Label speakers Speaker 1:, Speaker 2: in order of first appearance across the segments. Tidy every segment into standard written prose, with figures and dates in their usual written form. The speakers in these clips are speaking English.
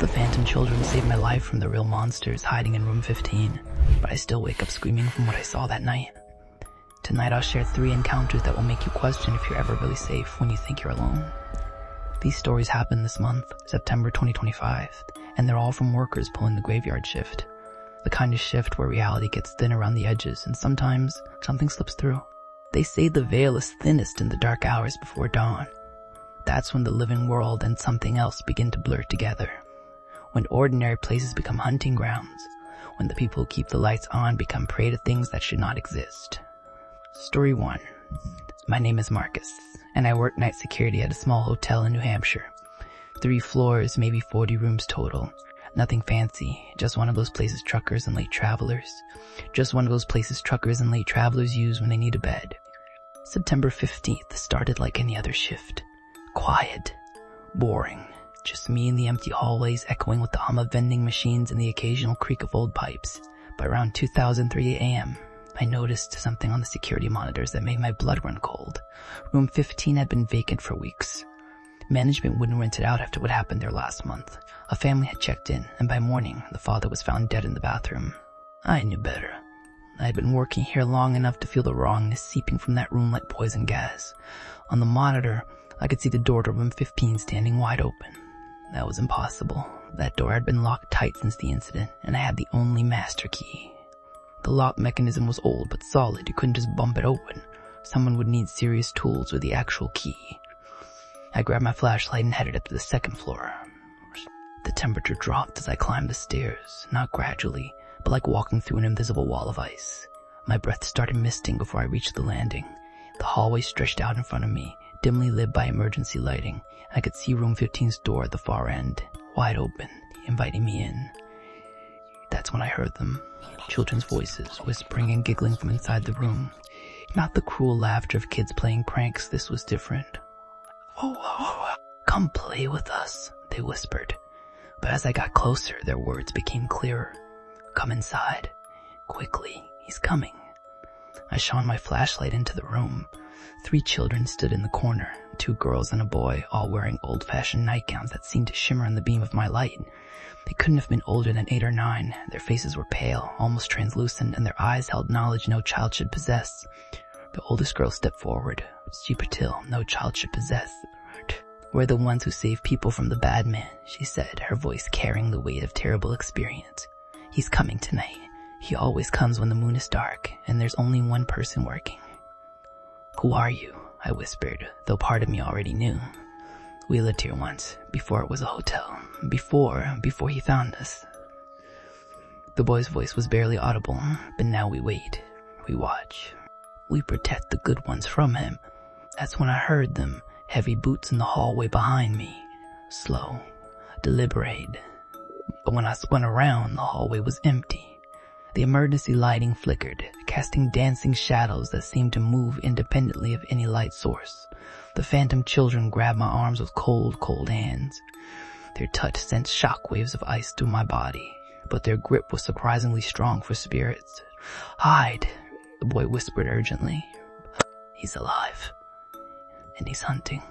Speaker 1: The phantom children saved my life from the real monsters hiding in room 15, but I still wake up screaming from what I saw that night. Tonight I'll share 3 encounters that will make you question if you're ever really safe when you think you're alone. These stories happened this month, September 2025, and they're all from workers pulling the graveyard shift. The kind of shift where reality gets thin around the edges and sometimes something slips through. They say the veil is thinnest in the dark hours before dawn. That's when the living world and something else begin to blur together. When ordinary places become hunting grounds. When the people who keep the lights on become prey to things that should not exist. Story 1. My name is Marcus, and I work night security at a small hotel in New Hampshire. 3 floors, maybe 40 rooms total. Nothing fancy, just one of those places truckers and late travelers. Just one of those places truckers and late travelers use when they need a bed. September 15th started like any other shift. Quiet. Boring. Just me in the empty hallways echoing with the hum of vending machines and the occasional creak of old pipes. By around 2003 a.m., I noticed something on the security monitors that made my blood run cold. Room 15 had been vacant for weeks. Management wouldn't rent it out after what happened there last month. A family had checked in, and by morning, the father was found dead in the bathroom. I knew better. I had been working here long enough to feel the wrongness seeping from that room like poison gas. On the monitor, I could see the door to room 15 standing wide open. That was impossible. That door had been locked tight since the incident, and I had the only master key. The lock mechanism was old but solid. You couldn't just bump it open. Someone would need serious tools with the actual key. I grabbed my flashlight and headed up to the 2nd floor. The temperature dropped as I climbed the stairs, not gradually, but like walking through an invisible wall of ice. My breath started misting before I reached the landing. The hallway stretched out in front of me, dimly lit by emergency lighting. I could see room 15's door at the far end, wide open, inviting me in. That's when I heard them. Children's voices, whispering and giggling from inside the room. Not the cruel laughter of kids playing pranks, this was different. "Oh, come play with us," they whispered. But as I got closer, their words became clearer. "Come inside. Quickly, he's coming." I shone my flashlight into the room. 3 children stood in the corner, 2 girls and a boy, all wearing old-fashioned nightgowns that seemed to shimmer in the beam of my light. They couldn't have been older than 8 or 9. Their faces were pale, almost translucent, and their eyes held knowledge no child should possess. The oldest girl stepped forward. "Stupitil, no child should possess. We're the ones who save people from the bad man," she said, her voice carrying the weight of terrible experience. "He's coming tonight. He always comes when the moon is dark, and there's only one person working." "Who are you?" I whispered, though part of me already knew. "We lived here once, before it was a hotel. Before he found us." The boy's voice was barely audible, but now we wait. We watch. We protect the good ones from him. That's when I heard them, heavy boots in the hallway behind me. Slow, deliberate. But when I spun around, the hallway was empty. The emergency lighting flickered, casting dancing shadows that seemed to move independently of any light source. The phantom children grabbed my arms with cold, cold hands. Their touch sent shockwaves of ice through my body, but their grip was surprisingly strong for spirits. "Hide," the boy whispered urgently. "He's alive, and he's hunting."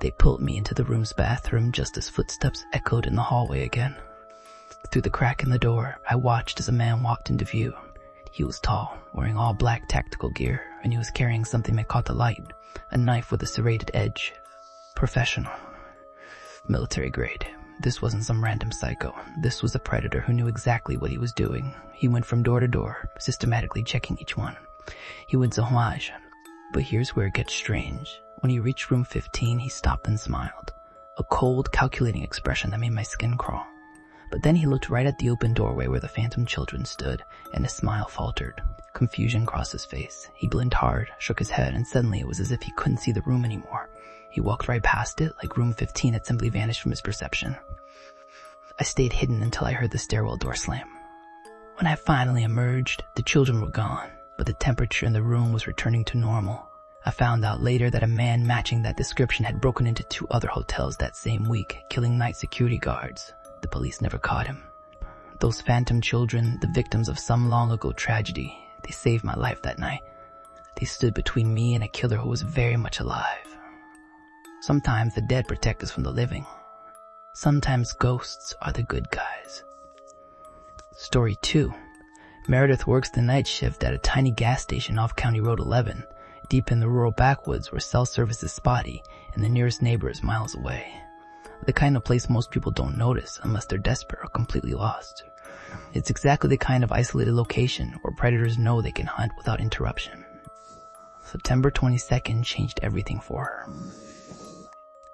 Speaker 1: They pulled me into the room's bathroom just as footsteps echoed in the hallway again. Through the crack in the door, I watched as a man walked into view. He was tall, wearing all black tactical gear, and he was carrying something that caught the light, a knife with a serrated edge. Professional. Military grade. This wasn't some random psycho. This was a predator who knew exactly what he was doing. He went from door to door, systematically checking each one. He would homage. But here's where it gets strange. When he reached room 15, he stopped and smiled. A cold, calculating expression that made my skin crawl. But then he looked right at the open doorway where the phantom children stood, and his smile faltered. Confusion crossed his face. He blinked hard, shook his head, and suddenly it was as if he couldn't see the room anymore. He walked right past it, like room 15 had simply vanished from his perception. I stayed hidden until I heard the stairwell door slam. When I finally emerged, the children were gone, but the temperature in the room was returning to normal. I found out later that a man matching that description had broken into 2 other hotels that same week, killing night security guards. The police never caught him. Those phantom children, the victims of some long-ago tragedy, they saved my life that night. They stood between me and a killer who was very much alive. Sometimes the dead protect us from the living. Sometimes ghosts are the good guys. Story 2. Meredith works the night shift at a tiny gas station off County Road 11, deep in the rural backwoods where cell service is spotty and the nearest neighbor is miles away. The kind of place most people don't notice unless they're desperate or completely lost. It's exactly the kind of isolated location where predators know they can hunt without interruption. September 22nd changed everything for her.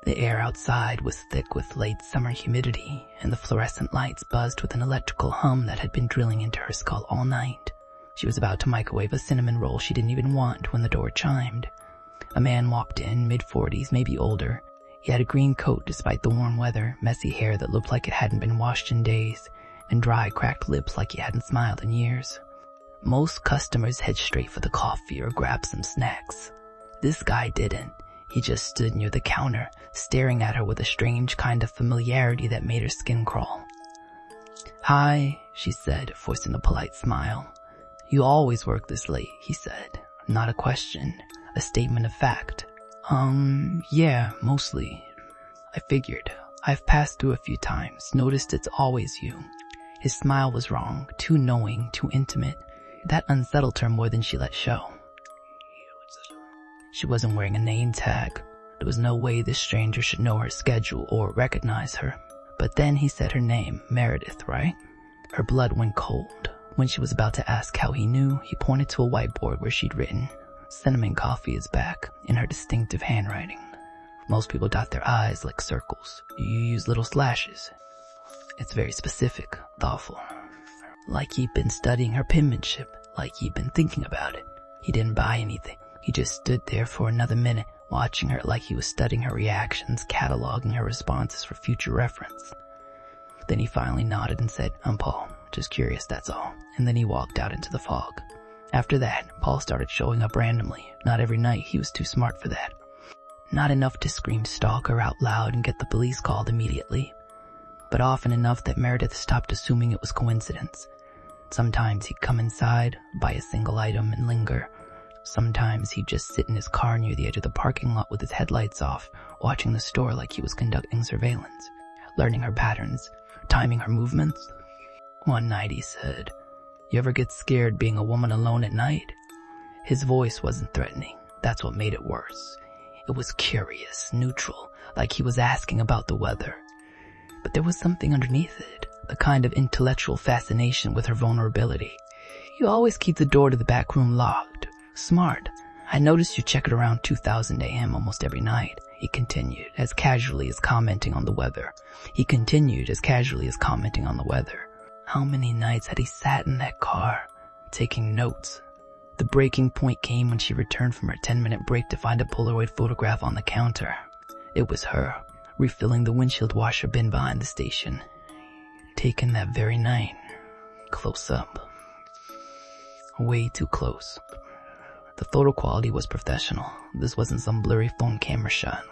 Speaker 1: The air outside was thick with late summer humidity, and the fluorescent lights buzzed with an electrical hum that had been drilling into her skull all night. She was about to microwave a cinnamon roll she didn't even want when the door chimed. A man walked in, mid-40s, maybe older. He had a green coat despite the warm weather, messy hair that looked like it hadn't been washed in days, and dry, cracked lips like he hadn't smiled in years. Most customers head straight for the coffee or grab some snacks. This guy didn't. He just stood near the counter, staring at her with a strange kind of familiarity that made her skin crawl. "Hi," she said, forcing a polite smile. "You always work this late," he said. Not a question, a statement of fact. Yeah, mostly. I figured. I've passed through a few times, noticed it's always you." His smile was wrong, too knowing, too intimate. That unsettled her more than she let show. She wasn't wearing a name tag. There was no way this stranger should know her schedule or recognize her. But then he said her name, Meredith, right? Her blood went cold. When she was about to ask how he knew, he pointed to a whiteboard where she'd written, "Cinnamon coffee is back," in her distinctive handwriting. Most people dot their I's like circles. You use little slashes. It's very specific, thoughtful. Like he'd been studying her penmanship, like he'd been thinking about it. He didn't buy anything. He just stood there for another minute, watching her like he was studying her reactions, cataloging her responses for future reference. Then he finally nodded and said, "I'm Paul. Just curious, that's all." And then he walked out into the fog. After that, Paul started showing up randomly. Not every night, he was too smart for that. Not enough to scream stalker out loud and get the police called immediately, but often enough that Meredith stopped assuming it was coincidence. Sometimes he'd come inside, buy a single item, and linger. Sometimes he'd just sit in his car near the edge of the parking lot with his headlights off, watching the store like he was conducting surveillance, learning her patterns, timing her movements. One night he said, "You ever get scared being a woman alone at night?" His voice wasn't threatening. That's what made it worse. It was curious, neutral, like he was asking about the weather. But there was something underneath it, a kind of intellectual fascination with her vulnerability. "You always keep the door to the back room locked. Smart. I noticed you check it around 2000 a.m. almost every night," he continued, as casually as commenting on the weather. How many nights had he sat in that car, taking notes? The breaking point came when she returned from her 10-minute break to find a Polaroid photograph on the counter. It was her, refilling the windshield washer bin behind the station. Taken that very night. Close up. Way too close. The photo quality was professional. This wasn't some blurry phone camera shot.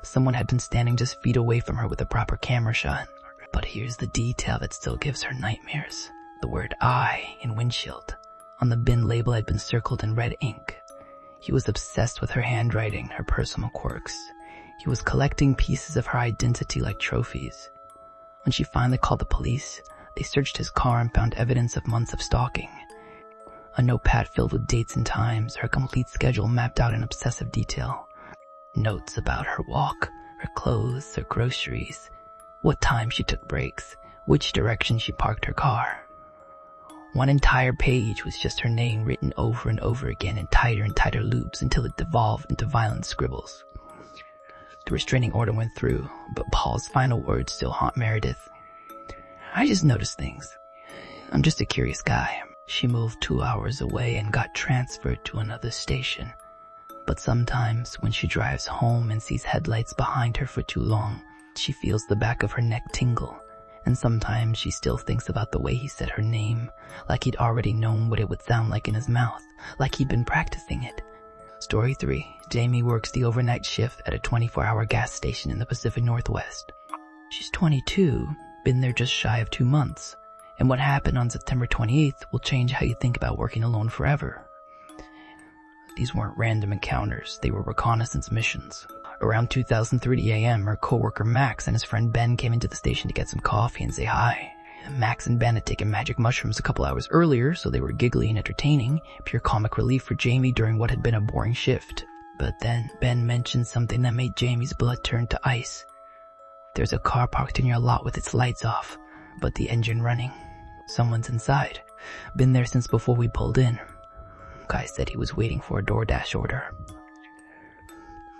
Speaker 1: Someone had been standing just feet away from her with a proper camera shot. But here's the detail that still gives her nightmares. The word "I" in windshield. On the bin label had been circled in red ink. He was obsessed with her handwriting, her personal quirks. He was collecting pieces of her identity like trophies. When she finally called the police, they searched his car and found evidence of months of stalking. A notepad filled with dates and times, her complete schedule mapped out in obsessive detail. Notes about her walk, her clothes, her groceries, what time she took breaks, which direction she parked her car. One entire page was just her name written over and over again in tighter and tighter loops until it devolved into violent scribbles. The restraining order went through, but Paul's final words still haunt Meredith. "I just noticed things. I'm just a curious guy." She moved 2 hours away and got transferred to another station. But sometimes when she drives home and sees headlights behind her for too long, she feels the back of her neck tingle. And sometimes she still thinks about the way he said her name, like he'd already known what it would sound like in his mouth, like he'd been practicing it. Story 3. Jamie works the overnight shift at a 24-hour gas station in the Pacific Northwest. She's 22, been there just shy of 2 months. And what happened on September 28th will change how you think about working alone forever. These weren't random encounters, they were reconnaissance missions. Around 2:30 a.m., her coworker Max and his friend Ben came into the station to get some coffee and say hi. Max and Ben had taken magic mushrooms a couple hours earlier, so they were giggly and entertaining, pure comic relief for Jamie during what had been a boring shift. But then Ben mentioned something that made Jamie's blood turn to ice. There's a car parked in your lot with its lights off, but the engine running. Someone's inside. Been there since before we pulled in. Guy said he was waiting for a DoorDash order.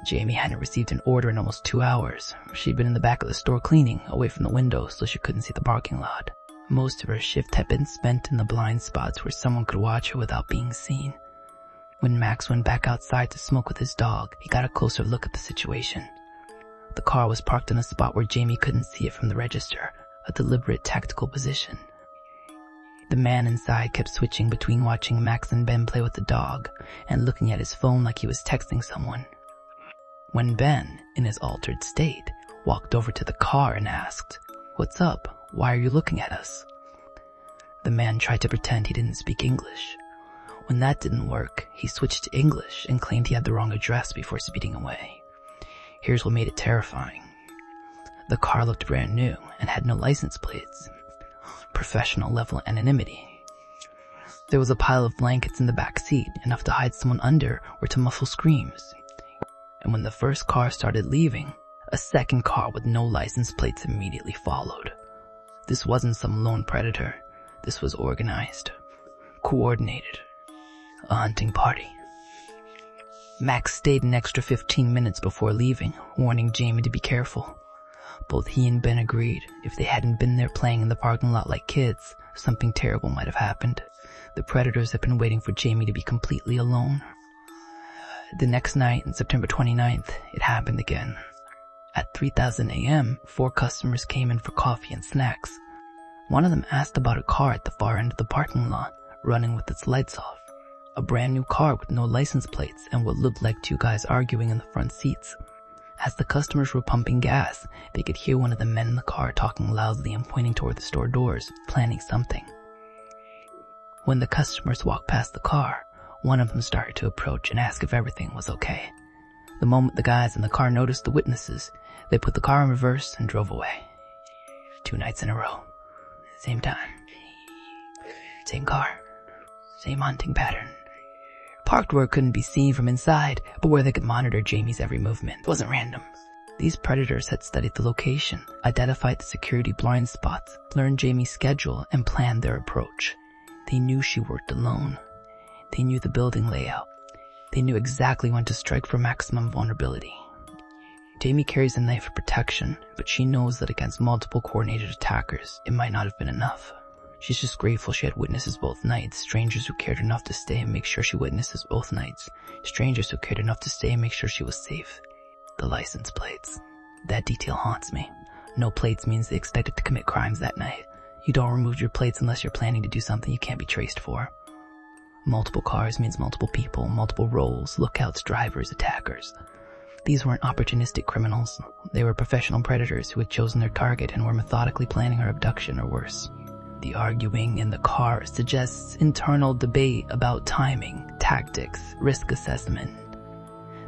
Speaker 1: Jamie hadn't received an order in almost 2 hours. She'd been in the back of the store cleaning, away from the window, so she couldn't see the parking lot. Most of her shift had been spent in the blind spots where someone could watch her without being seen. When Max went back outside to smoke with his dog, he got a closer look at the situation. The car was parked in a spot where Jamie couldn't see it from the register, a deliberate tactical position. The man inside kept switching between watching Max and Ben play with the dog and looking at his phone like he was texting someone. When Ben, in his altered state, walked over to the car and asked, "What's up? Why are you looking at us?" The man tried to pretend he didn't speak English. When that didn't work, he switched to English and claimed he had the wrong address before speeding away. Here's what made it terrifying. The car looked brand new and had no license plates. Professional level anonymity. There was a pile of blankets in the back seat, enough to hide someone under or to muffle screams. And when the first car started leaving, a second car with no license plates immediately followed. This wasn't some lone predator. This was organized, coordinated, a hunting party. Max stayed an extra 15 minutes before leaving, warning Jamie to be careful. Both he and Ben agreed if they hadn't been there playing in the parking lot like kids, something terrible might have happened. The predators had been waiting for Jamie to be completely alone. The next night, on September 29th, it happened again. At 3:00 a.m., 4 customers came in for coffee and snacks. One of them asked about a car at the far end of the parking lot, running with its lights off. A brand new car with no license plates and what looked like 2 guys arguing in the front seats. As the customers were pumping gas, they could hear one of the men in the car talking loudly and pointing toward the store doors, planning something. When the customers walked past the car, one of them started to approach and ask if everything was okay. The moment the guys in the car noticed the witnesses, they put the car in reverse and drove away. 2 nights in a row. Same time. Same car. Same hunting pattern. Parked where it couldn't be seen from inside, but where they could monitor Jamie's every movement. It wasn't random. These predators had studied the location, identified the security blind spots, learned Jamie's schedule, and planned their approach. They knew she worked alone. They knew the building layout. They knew exactly when to strike for maximum vulnerability. Jamie carries a knife for protection, but she knows that against multiple coordinated attackers, it might not have been enough. She's just grateful she had witnesses both nights, strangers who cared enough to stay and make sure she witnesses both nights, strangers who cared enough to stay and make sure she was safe. The license plates. That detail haunts me. No plates means they expected to commit crimes that night. You don't remove your plates unless you're planning to do something you can't be traced for. Multiple cars means multiple people, multiple roles, lookouts, drivers, attackers. These weren't opportunistic criminals. They were professional predators who had chosen their target and were methodically planning her abduction or worse. The arguing in the car suggests internal debate about timing, tactics, risk assessment.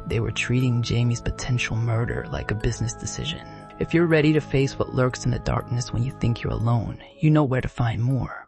Speaker 1: They were treating Jamie's potential murder like a business decision. If you're ready to face what lurks in the darkness when you think you're alone, you know where to find more.